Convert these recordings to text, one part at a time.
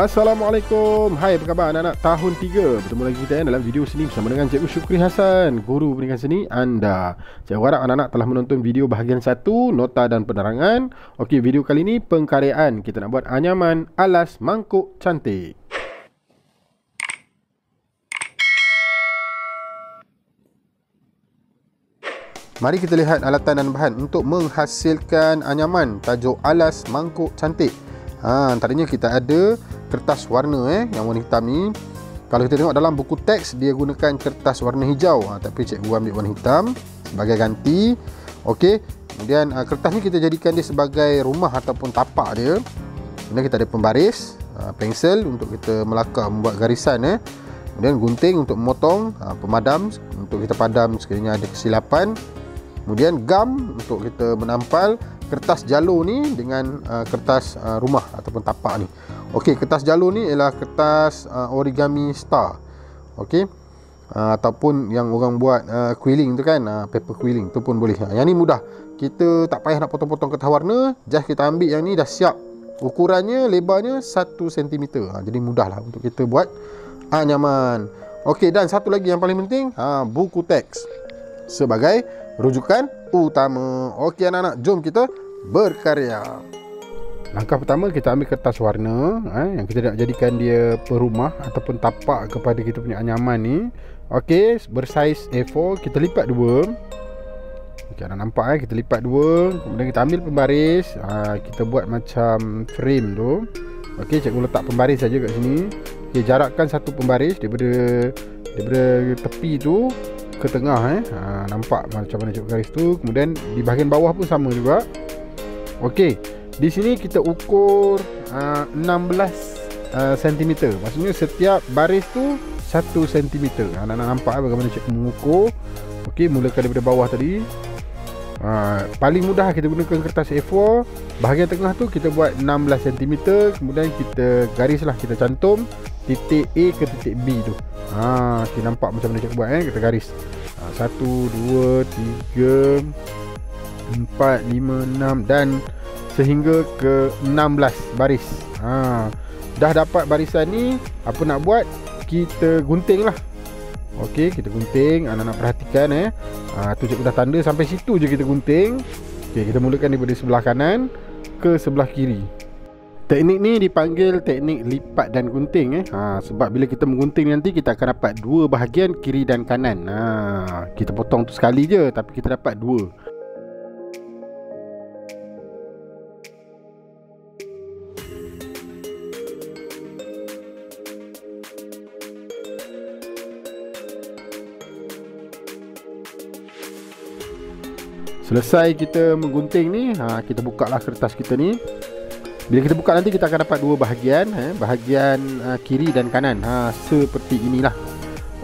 Assalamualaikum. Hai, apa khabar anak-anak tahun 3? Bertemu lagi kita dalam video seni bersama dengan Cikgu Syukri Hasan, guru pendidikan seni anda. Cikgu harap anak-anak telah menonton video bahagian 1, nota dan penerangan. Okey, video kali ini pengkaryaan. Kita nak buat anyaman alas mangkuk cantik. Mari kita lihat alatan dan bahan untuk menghasilkan anyaman tajuk alas mangkuk cantik. Antaranya kita ada kertas warna yang warna hitam ni. Kalau kita tengok dalam buku teks, dia gunakan kertas warna hijau, tapi cikgu ambil warna hitam sebagai ganti. Okey, kemudian kertas ni kita jadikan dia sebagai rumah ataupun tapak dia. Kemudian kita ada pembaris, pensel untuk kita melakar membuat garisan, kemudian gunting untuk memotong, pemadam untuk kita padam sekiranya ada kesilapan. Kemudian gam untuk kita menampal kertas jalur ni dengan kertas rumah ataupun tapak ni. Okey, kertas jalur ni ialah kertas origami star. Okey. Ataupun yang orang buat quilling tu kan, paper quilling tu pun boleh. Yang ni mudah. Kita tak payah nak potong-potong kertas warna, just kita ambil yang ni dah siap. Ukurannya, lebarnya 1 cm. Jadi mudahlah untuk kita buat anyaman. Okey, dan satu lagi yang paling penting, buku teks sebagai rujukan utama. Okey anak-anak, jom kita berkarya. Langkah pertama, kita ambil kertas warna yang kita nak jadikan dia perumah ataupun tapak kepada kita punya anyaman ni. Okey, bersaiz A4, kita lipat dua. Okey, anda nampak kita lipat dua. Kemudian kita ambil pembaris, kita buat macam frame tu. Okey, cikgu letak pembaris saja kat sini. Okey, jarakkan satu pembaris daripada tepi tu ke tengah. Nampak macam mana cikgu garis tu. Kemudian di bahagian bawah pun sama juga. Okey, di sini kita ukur 16 cm. Maksudnya setiap baris tu 1 cm. Anak-anak nampak bagaimana cikgu mengukur. Okey, mulakan daripada bawah tadi. Paling mudah kita gunakan kertas A4. Bahagian tengah tu kita buat 16 cm. Kemudian kita garislah, kita cantum titik A ke titik B tu. Kita nampak macam mana cikgu buat Kita garis 1, 2, 3, 4, 5, 6 dan sehingga ke 16 baris. Dah dapat barisan ni, apa nak buat? Kita gunting lah. Okey, kita gunting. Anak-anak perhatikan tu cikgu dah tanda sampai situ je kita gunting. Okey, kita mulakan daripada sebelah kanan ke sebelah kiri. Teknik ni dipanggil teknik lipat dan gunting sebab bila kita menggunting nanti kita akan dapat dua bahagian, kiri dan kanan. Kita potong tu sekali je tapi kita dapat dua. Selesai kita menggunting ni, kita buka lah kertas kita ni. Bila kita buka nanti kita akan dapat dua bahagian, bahagian kiri dan kanan. Seperti inilah.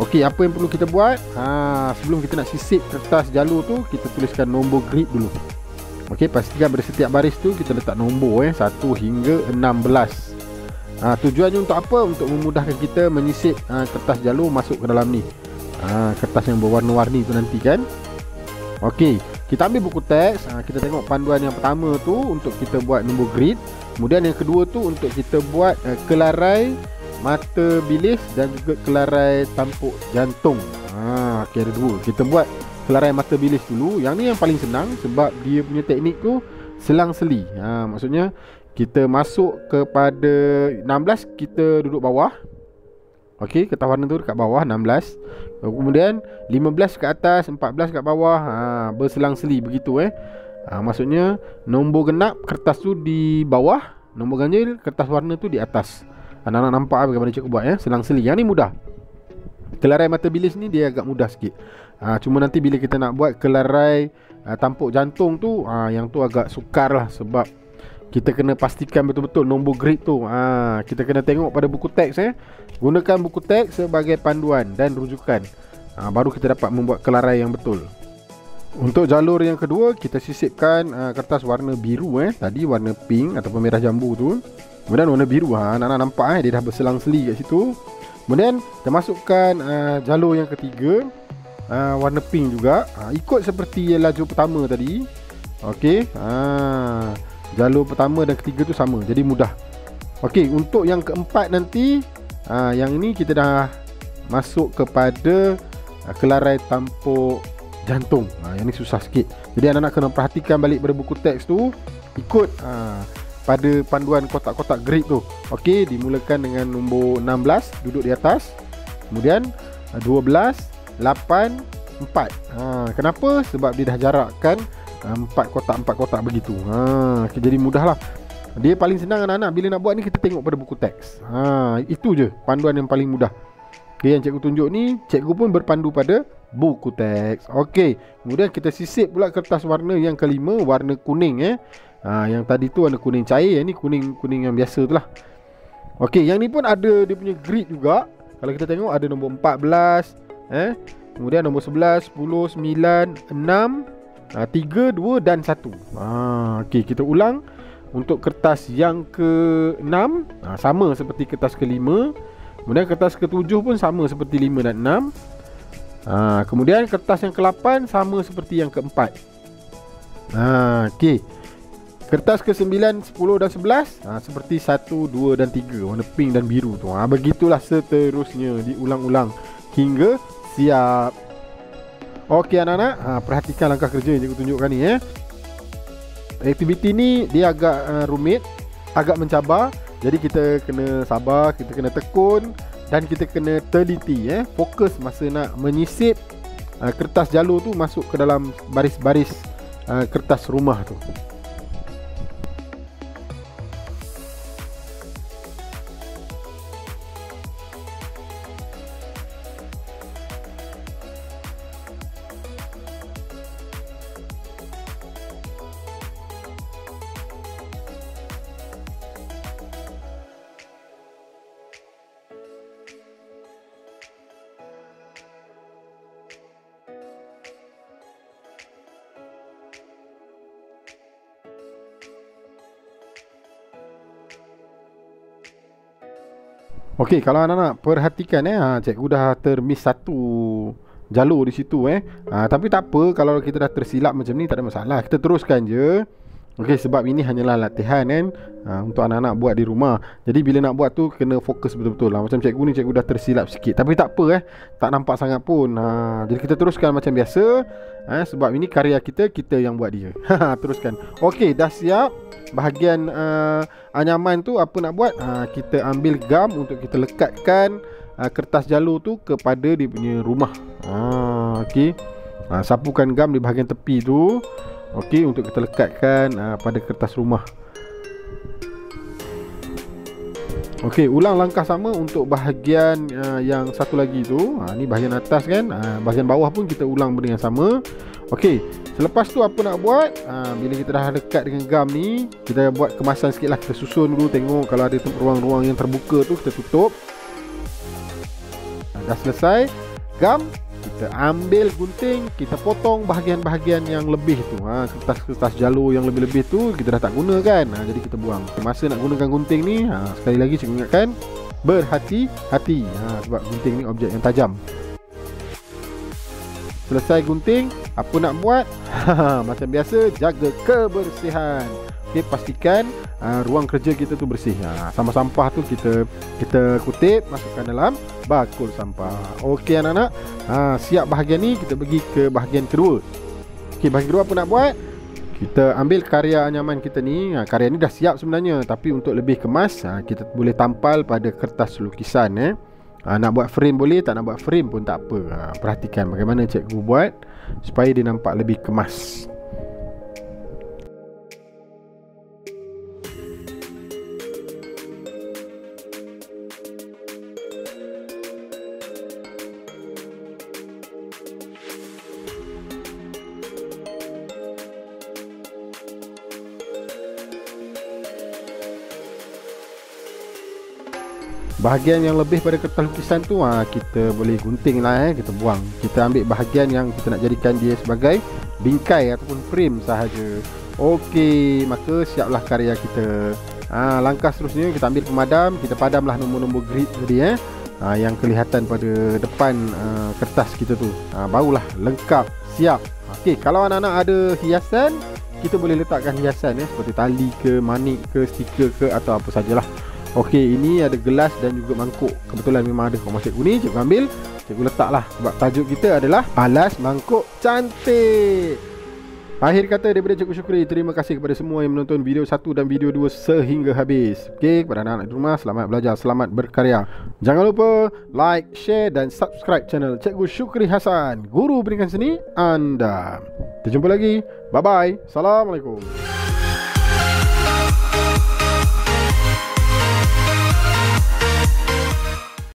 Okey, apa yang perlu kita buat? Sebelum kita nak sisip kertas jalur tu, kita tuliskan nombor grid dulu. Okey, pastikan pada setiap baris tu kita letak nombor 1 hingga 16. Tujuannya untuk apa? Untuk memudahkan kita menyisip kertas jalur masuk ke dalam ni. Kertas yang berwarna-warni tu nanti kan. Okey, kita ambil buku teks, kita tengok panduan yang pertama tu untuk kita buat nombor grid. Kemudian yang kedua tu untuk kita buat kelarai mata bilis dan juga kelarai tampuk jantung. Okey, ada dua. Kita buat kelarai mata bilis dulu. Yang ni yang paling senang sebab dia punya teknik tu selang-seli. Maksudnya kita masuk kepada 16, kita duduk bawah. Okey, kertas warna tu dekat bawah 16. Kemudian 15 ke atas, 14 kat bawah. Berselang-seli begitu maksudnya nombor genap kertas tu di bawah, nombor ganjil kertas warna tu di atas. Anak-anak nampak bagaimana cikgu buat selang-seli. Yang ni mudah. Kelarai mata bilis ni dia agak mudah sikit. Cuma nanti bila kita nak buat kelarai tampuk jantung tu, yang tu agak sukar lah sebab kita kena pastikan betul-betul nombor grid tu. Kita kena tengok pada buku teks Gunakan buku teks sebagai panduan dan rujukan. Baru kita dapat membuat kelarai yang betul. Untuk jalur yang kedua, kita sisipkan kertas warna biru tadi warna pink ataupun merah jambu tu. Kemudian warna biru, anak-anak nampak dia dah berselang-seli kat situ. Kemudian kita masukkan jalur yang ketiga, warna pink juga. Ikut seperti lajur pertama tadi. Okey, jalur pertama dan ketiga tu sama, jadi mudah. Okey, untuk yang keempat nanti, yang ini kita dah masuk kepada kelarai tampuk jantung. Yang ni susah sikit. Jadi anak-anak kena perhatikan balik pada buku teks tu, ikut pada panduan kotak-kotak grid tu. Okey, dimulakan dengan nombor 16 duduk di atas. Kemudian 12, 8, 4. Kenapa? Sebab dia dah jarakkan 4 kotak begitu. Okay, jadi mudahlah. Dia paling senang anak-anak bila nak buat ni, kita tengok pada buku teks. Itu je panduan yang paling mudah. Okay, yang cikgu tunjuk ni, cikgu pun berpandu pada buku teks. Okey, kemudian kita sisip pula kertas warna yang kelima, warna kuning. Yang tadi tu warna kuning cair, yang ni kuning yang biasa tu lah. Okey, yang ni pun ada dia punya grid juga. Kalau kita tengok ada nombor 14, kemudian nombor 11, 10, 9, 6, 3, 2 dan 1. Okey, kita ulang. Untuk kertas yang ke-6, sama seperti kertas ke-5. Kemudian kertas ke-7 pun sama seperti 5 dan 6. Kemudian kertas yang ke-8 sama seperti yang ke-4. Okey. Kertas ke-9, 10 dan 11 seperti 1, 2 dan 3, warna pink dan biru tu. Begitulah seterusnya, diulang-ulang hingga siap. Okey anak-anak, perhatikan langkah kerja yang cikgu tunjukkan ni. Aktiviti ni dia agak rumit, agak mencabar. Jadi kita kena sabar, kita kena tekun dan kita kena teliti, fokus masa nak menyisip kertas jalur tu masuk ke dalam baris-baris kertas rumah tu. Okey, kalau anak-anak perhatikan cikgu dah termiss satu jalur di situ tapi tak apa, kalau kita dah tersilap macam ni tak ada masalah. Kita teruskan je. Okey, sebab ini hanyalah latihan untuk anak-anak buat di rumah. Jadi bila nak buat tu kena fokus betul-betul lah. Macam cikgu ni, cikgu dah tersilap sikit, tapi tak apa tak nampak sangat pun. Jadi kita teruskan macam biasa. Sebab ini karya kita yang buat dia. Teruskan. Okey, dah siap. Bahagian anyaman tu apa nak buat, kita ambil gam untuk kita lekatkan kertas jalur tu kepada dia punya rumah. Okey, sapukan gam di bahagian tepi tu. Okey, untuk kita lekatkan pada kertas rumah. Okey, ulang langkah sama untuk bahagian yang satu lagi tu. Ni bahagian atas kan, bahagian bawah pun kita ulang benda yang sama. Okey, selepas tu apa nak buat, bila kita dah dekat dengan gam ni, kita buat kemasan sikit lah. Kita susun dulu, tengok kalau ada ruang-ruang yang terbuka tu kita tutup. Dah selesai gam, kita ambil gunting, kita potong bahagian-bahagian yang lebih tu. Kertas-kertas jalur yang lebih-lebih tu kita dah tak guna kan, jadi kita buang. Masa nak gunakan gunting ni, sekali lagi cikgu ingatkan, berhati-hati, sebab gunting ni objek yang tajam. Selesai gunting, apa nak buat? Macam biasa, jaga kebersihan. Okey, pastikan ruang kerja kita tu bersih. Sampah-sampah tu kita kutip, masukkan dalam bakul sampah. Okey anak-anak, siap bahagian ni, kita pergi ke bahagian kedua. Okey, bahagian kedua apa nak buat? Kita ambil karya anyaman kita ni. Karya ni dah siap sebenarnya, tapi untuk lebih kemas, kita boleh tampal pada kertas lukisan. Nak buat frame boleh, tak nak buat frame pun tak apa. Perhatikan bagaimana cikgu buat supaya dia nampak lebih kemas. Bahagian yang lebih pada kertas lukisan tu kita boleh gunting lah, kita buang. Kita ambil bahagian yang kita nak jadikan dia sebagai bingkai ataupun frame sahaja. Okey, maka siaplah karya kita. Langkah seterusnya kita ambil pemadam, kita padamlah nombor-nombor grid tadi yang kelihatan pada depan kertas kita tu. Barulah lengkap, siap. Okey, kalau anak-anak ada hiasan, kita boleh letakkan hiasan seperti tali ke, manik ke, stiker ke, atau apa sajalah. Okey, ini ada gelas dan juga mangkuk. Kebetulan memang ada rumah cikgu ni, cikgu ambil, cikgu letaklah. Sebab tajuk kita adalah alas mangkuk cantik. Akhir kata daripada Cikgu Syukri, terima kasih kepada semua yang menonton video 1 dan video 2 sehingga habis. Okey, kepada anak-anak di rumah, selamat belajar, selamat berkarya. Jangan lupa like, share dan subscribe channel Cikgu Syukri Hasan, guru pendidikan seni anda. Kita jumpa lagi. Bye-bye. Assalamualaikum.